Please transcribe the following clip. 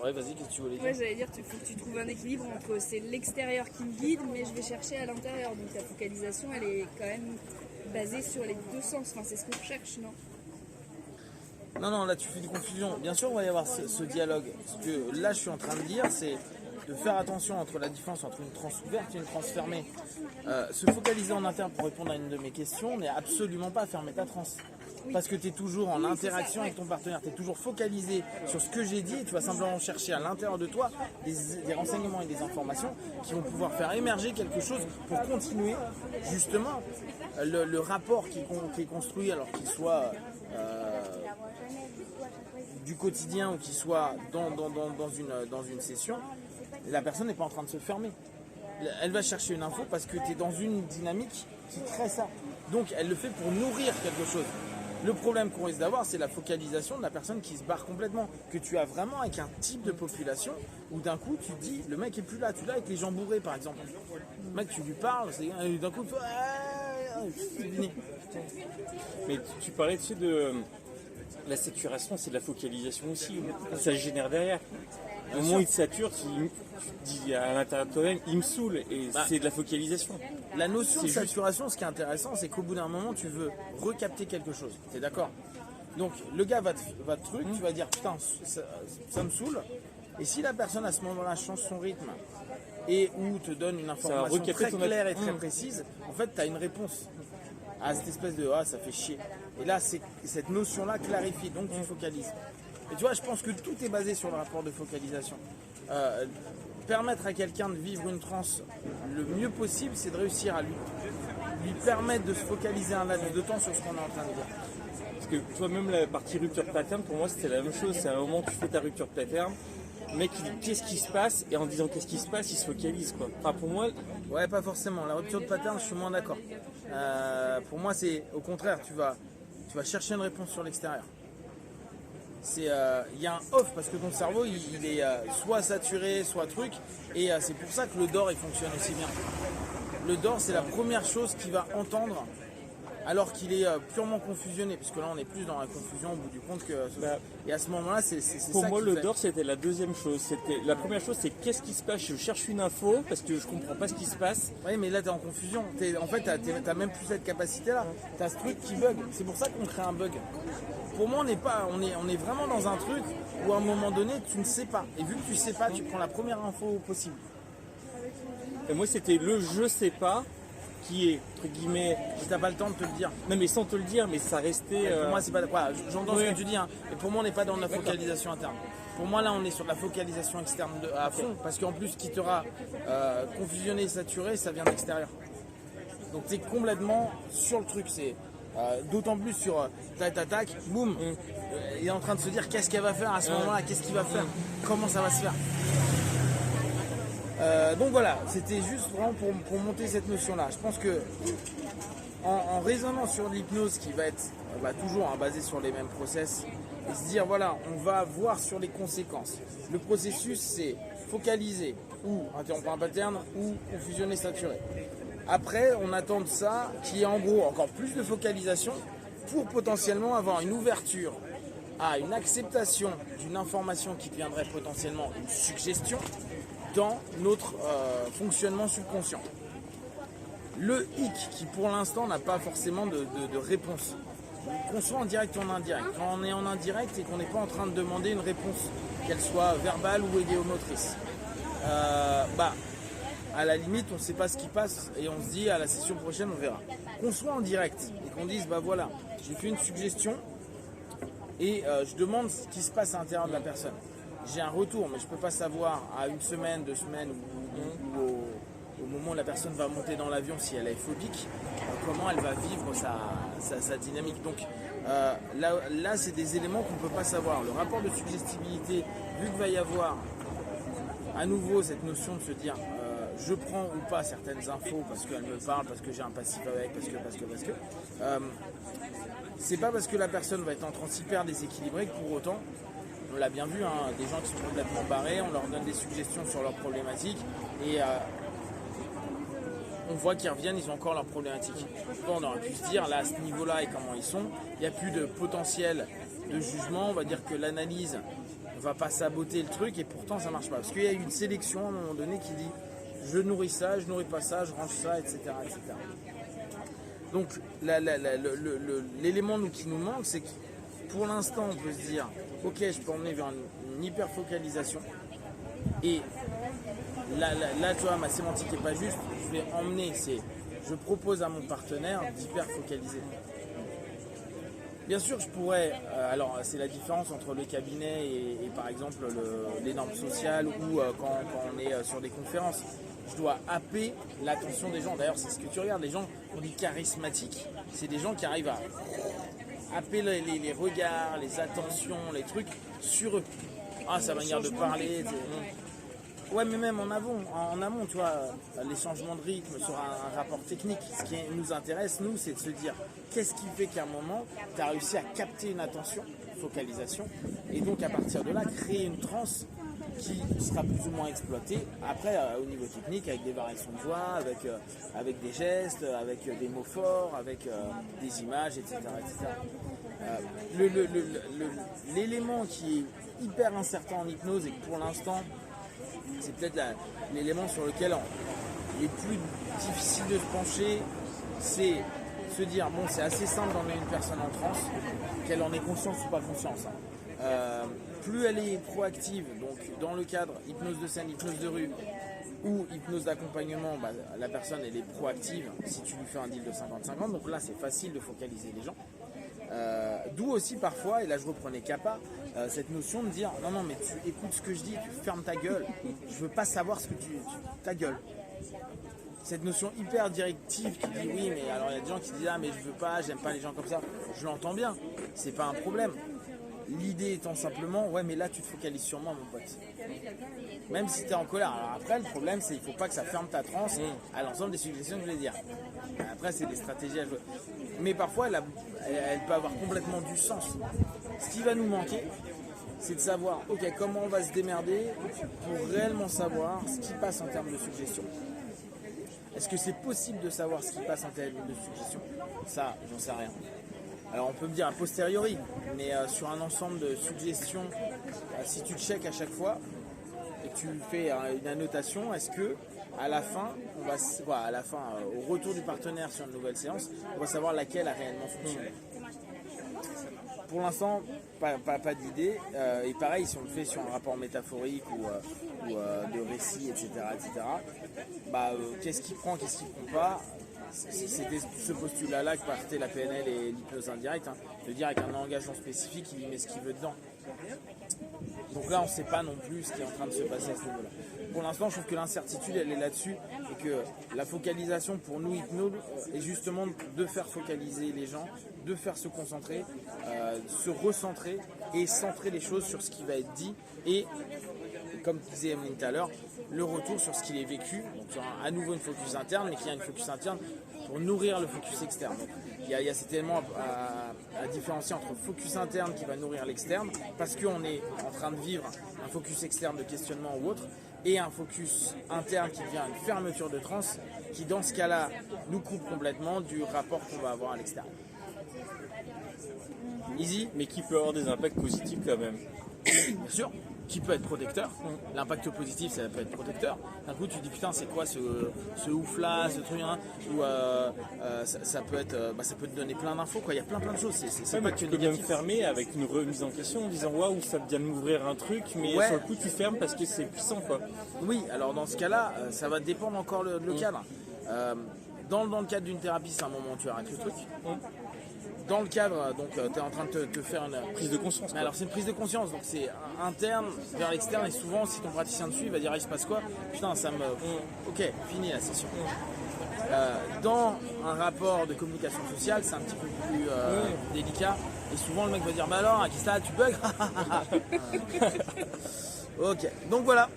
Ouais, vas-y, qu'est-ce que tu voulais dire? Ouais, j'allais dire, il faut que tu trouves un équilibre entre c'est l'extérieur qui me guide, mais je vais chercher à l'intérieur. Donc ta focalisation, elle est quand même basée sur les deux sens. Enfin, c'est ce qu'on recherche, non? Non, là tu fais une confusion. Bien sûr, il va y avoir ce dialogue. Ce que là je suis en train de dire, c'est de faire attention entre la différence entre une transe ouverte et une transe fermée. Se focaliser en interne pour répondre à une de mes questions n'est absolument pas fermer ta transe. Parce que tu es toujours en interaction avec ton partenaire, tu es toujours focalisé sur ce que j'ai dit et tu vas simplement chercher à l'intérieur de toi des renseignements et des informations qui vont pouvoir faire émerger quelque chose pour continuer justement le rapport qui est construit, alors qu'il soit du quotidien ou qu'il soit dans une session. La personne n'est pas en train de se fermer. Elle va chercher une info parce que tu es dans une dynamique qui crée ça. Donc elle le fait pour nourrir quelque chose. Le problème qu'on risque d'avoir, c'est la focalisation de la personne qui se barre complètement. Que tu as vraiment avec un type de population où d'un coup tu te dis, le mec est plus là, tu l'as avec les gens bourrés par exemple. Le mec, tu lui parles, d'un coup tu c'est fini. Mais tu parlais de la saturation, c'est de la focalisation aussi. Ça génère derrière. Au moment où il te sature, tu dis à l'intérieur de toi-même, il me saoule, et c'est de la focalisation. La notion de saturation, ce qui est intéressant, c'est qu'au bout d'un moment, tu veux recapter quelque chose. Tu es d'accord? Donc le gars va te truc, tu vas dire putain, ça me saoule. Et si la personne à ce moment-là change son rythme et ou te donne une information très claire et très précise, en fait, tu as une réponse à cette espèce de ça fait chier. Et là, cette notion-là clarifie, donc tu focalises. Et tu vois, je pense que tout est basé sur le rapport de focalisation. Permettre à quelqu'un de vivre une transe le mieux possible, c'est de réussir à lui permettre de se focaliser un laps de temps sur ce qu'on est en train de dire. Parce que toi-même, la partie rupture de pattern, pour moi, c'était la même chose. C'est à un moment où tu fais ta rupture de pattern, le mec il dit qu'est-ce qui se passe, et en disant qu'est-ce qui se passe, il se focalise, quoi. Enfin, pour moi... Ouais, pas forcément. La rupture de pattern, je suis moins d'accord. Pour moi, c'est au contraire, tu vas chercher une réponse sur l'extérieur. Il y a un off parce que ton cerveau il est soit saturé, soit truc, et c'est pour ça que le DOR il fonctionne aussi bien. Le DOR, c'est la première chose qu'il va entendre alors qu'il est purement confusionné, parce que là on est plus dans la confusion au bout du compte que et à ce moment-là c'est pour ça moi le fait. DOR c'était la deuxième chose. La première chose, c'est qu'est-ce qui se passe, je cherche une info parce que je comprends pas ce qui se passe. Oui, mais là tu es en confusion, en fait t'as même plus cette capacité là, tu as ce truc qui bug, c'est pour ça qu'on crée un bug. Pour moi, on est vraiment dans un truc où à un moment donné, tu ne sais pas. Et vu que tu ne sais pas, tu prends la première info possible. Et moi, c'était le je sais pas qui est, entre guillemets... Tu n'as pas le temps de te le dire. Non, mais sans te le dire, mais ça restait... Pour moi, c'est pas... Voilà, j'entends ce que tu dis. Hein. Et pour moi, on n'est pas dans la focalisation interne. Pour moi, là, on est sur de la focalisation externe à fond. Parce qu'en plus, ce qui t'aura confusionné et saturé, ça vient de l'extérieur. Donc, tu es complètement sur le truc. C'est... d'autant plus sur tac, boum, il est en train de se dire qu'est-ce qu'elle va faire à ce moment-là, qu'est-ce qu'il va faire, comment ça va se faire. Donc voilà, c'était juste vraiment pour monter cette notion-là. Je pense que en raisonnant sur l'hypnose qui va être toujours basée sur les mêmes process, et se dire voilà, on va voir sur les conséquences. Le processus, c'est focaliser ou interrompre un pattern ou confusionner, saturer. Après, on attend de ça qu'il y ait en gros encore plus de focalisation pour potentiellement avoir une ouverture à une acceptation d'une information qui deviendrait potentiellement une suggestion dans notre fonctionnement subconscient. Le hic qui pour l'instant n'a pas forcément de réponse. Qu'on soit en direct ou en indirect. Quand on est en indirect et qu'on n'est pas en train de demander une réponse, qu'elle soit verbale ou idéomotrice. À la limite, on ne sait pas ce qui passe et on se dit à la session prochaine, on verra. Qu'on soit en direct et qu'on dise, voilà, j'ai fait une suggestion et je demande ce qui se passe à l'intérieur de la personne. J'ai un retour, mais je ne peux pas savoir à une semaine, 2 semaines ou au moment où la personne va monter dans l'avion, si elle est phobique, comment elle va vivre sa dynamique. Donc là, c'est des éléments qu'on ne peut pas savoir. Le rapport de suggestibilité, vu qu'il va y avoir à nouveau cette notion de se dire je prends ou pas certaines infos parce qu'elles me parlent, parce que j'ai un passif avec, parce que. C'est pas parce que la personne va être en transe hyper déséquilibrée que pour autant, on l'a bien vu, hein, des gens qui sont complètement barrés, on leur donne des suggestions sur leurs problématiques et on voit qu'ils reviennent, ils ont encore leurs problématiques. On aurait pu se dire là à ce niveau-là et comment ils sont, il n'y a plus de potentiel de jugement, on va dire que l'analyse va pas saboter le truc et pourtant ça marche pas. Parce qu'il y a une sélection à un moment donné qui dit je nourris ça, je nourris pas ça, je range ça, etc. etc. Donc l'élément qui nous manque, c'est que pour l'instant on peut se dire ok, je peux emmener vers une hyper focalisation et là tu vois, ma sémantique n'est pas juste, je vais emmener, je propose à mon partenaire d'hyper focaliser. Bien sûr, je pourrais, alors c'est la différence entre le cabinet et par exemple les normes sociales ou quand on est sur des conférences. Je dois happer l'attention des gens. D'ailleurs, c'est ce que tu regardes, les gens qu'on dit charismatiques, c'est des gens qui arrivent à happer les regards, les attentions, les trucs sur eux. Ah, sa manière de parler. Ouais, mais même en amont, tu vois, les changements de rythme sur un rapport technique. Ce qui nous intéresse, nous, c'est de se dire qu'est-ce qui fait qu'à un moment, tu as réussi à capter une attention, focalisation, et donc à partir de là, créer une transe qui sera plus ou moins exploitée après au niveau technique, avec des variations de voix, avec des gestes, avec des mots forts, avec des images, etc. L'élément qui est hyper incertain en hypnose et que pour l'instant, c'est peut-être l'élément sur lequel il est plus difficile de se pencher, c'est se dire, bon, c'est assez simple d'emmener une personne en transe, qu'elle en ait conscience ou pas conscience. Plus elle est proactive, donc dans le cadre hypnose de scène, hypnose de rue ou hypnose d'accompagnement, la personne elle est proactive si tu lui fais un deal de 50-50, donc là c'est facile de focaliser les gens. D'où aussi parfois, et là je reprenais Kappa, cette notion de dire non mais tu écoutes ce que je dis, tu fermes ta gueule, je veux pas savoir ce que ta gueule. Cette notion hyper directive qui dit oui mais alors il y a des gens qui disent ah mais je veux pas, j'aime pas les gens comme ça, je l'entends bien, c'est pas un problème. L'idée étant simplement ouais mais là tu te focalises sur moi mon pote. Même si tu es en colère. Alors après le problème c'est qu'il faut pas que ça ferme ta transe à l'ensemble des suggestions que je vais dire. Après c'est des stratégies à jouer. Mais parfois elle peut avoir complètement du sens. Ce qui va nous manquer, c'est de savoir ok comment on va se démerder pour réellement savoir ce qui passe en termes de suggestions. Est-ce que c'est possible de savoir ce qui passe en termes de suggestions? Ça, j'en sais rien. Alors on peut me dire a posteriori, mais sur un ensemble de suggestions, si tu checkes à chaque fois et que tu fais une annotation, est-ce que à la fin, au retour du partenaire sur une nouvelle séance, on va savoir laquelle a réellement fonctionné. Pour l'instant, pas d'idée. Et pareil, si on le fait sur un rapport métaphorique ou de récit, etc., qu'est-ce qui prend, qu'est-ce qui ne prend pas? C'était ce postulat-là que partait la PNL et l'hypnose indirecte, de dire avec un engagement spécifique, il y met ce qu'il veut dedans. Donc là, on ne sait pas non plus ce qui est en train de se passer à ce niveau-là. Pour l'instant, je trouve que l'incertitude, elle est là-dessus, et que la focalisation pour nous, hypnose, est justement de faire focaliser les gens, de faire se concentrer, se recentrer et centrer les choses sur ce qui va être dit, et comme disait Emeline tout à l'heure, le retour sur ce qu'il est vécu, donc il y aura à nouveau une focus interne, mais qu'il y a une focus interne pour nourrir le focus externe. Donc, il y a cet élément à différencier entre focus interne qui va nourrir l'externe, parce qu'on est en train de vivre un focus externe de questionnement ou autre, et un focus interne qui devient une fermeture de transe, qui dans ce cas-là nous coupe complètement du rapport qu'on va avoir à l'extérieur. Easy, mais qui peut avoir des impacts positifs quand même. Bien sûr. Qui peut être protecteur. L'impact positif, ça peut être protecteur. D'un coup, tu te dis putain, c'est quoi ce ouf là, ce truc, hein, ou ça peut te donner plein d'infos, quoi. Il y a plein de choses. C'est pas que tu peux bien me fermer avec une remise en question en disant waouh, ça vient de m'ouvrir un truc, mais sur le coup, tu fermes parce que c'est puissant, quoi. Oui, alors dans ce cas-là, ça va dépendre encore le cadre. Dans le cadre d'une thérapie, c'est un moment où tu arrêtes le truc. Dans le cadre, donc tu es en train de te faire une prise de conscience. Mais alors c'est une prise de conscience, donc c'est interne vers l'externe, et souvent si ton praticien dessus il va dire il se passe quoi, putain ça me... Ok, fini la session. Dans un rapport de communication sociale, c'est un petit peu plus délicat, et souvent le mec va dire bah alors, Akista, tu bugs. Ok, donc voilà.